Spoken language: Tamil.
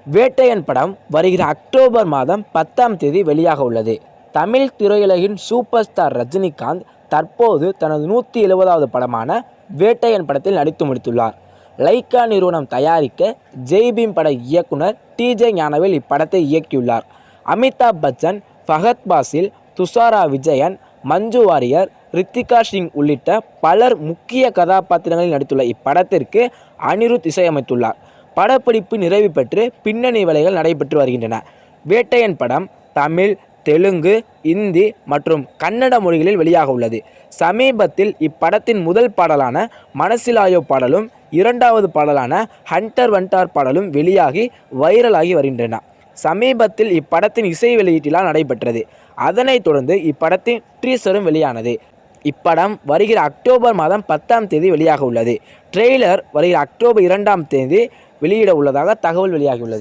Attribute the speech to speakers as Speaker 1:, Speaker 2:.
Speaker 1: வேட்டையன் படம் வருகிற அக்டோபர் மாதம் 10ஆம் தேதி வெளியாக உள்ளது. தமிழ் திரையுலகின் சூப்பர் ஸ்டார் ரஜினிகாந்த் தற்போது தனது 170வது படமான வேட்டையன் படத்தில் நடித்து முடித்துள்ளார். லைக்கா நிறுவனம் தயாரிக்க ஜெய்பீம் பட இயக்குனர் TJ ஞானவேல் இப்படத்தை இயக்கியுள்ளார். அமிதாப் பச்சன், ஃபஹத் பாசில், துஷாரா விஜயன், மஞ்சு வாரியர், ரித்திகா சிங் உள்ளிட்ட பலர் முக்கிய கதாபாத்திரங்களில் நடித்துள்ள இப்படத்திற்கு அனிருத் இசையமைத்துள்ளார். படப்பிடிப்பு நிறைவு பெற்று பின்னணி வேலைகள் நடைபெற்று வருகின்றன. வேட்டையன் படம் தமிழ், தெலுங்கு, இந்தி மற்றும் கன்னட மொழிகளில் வெளியாக உள்ளது. சமீபத்தில் இப்படத்தின் முதல் பாடலான மனசிலாயோ பாடலும் 2வது பாடலான ஹண்டர் வண்டார் பாடலும் வெளியாகி வைரலாகி வருகின்றன. சமீபத்தில் இப்படத்தின் இசை வெளியீட்டிலா நடைபெற்றது. அதனைத் தொடர்ந்து இப்படத்தின் டீசரும் வெளியானது. இப்படம் வருகிற அக்டோபர் மாதம் 10ஆம் தேதி வெளியாக உள்ளது. ட்ரெய்லர் வருகிற அக்டோபர் 2ஆம் தேதி வெளியிட உள்ளதாக தகவல் வெளியாகியுள்ளது.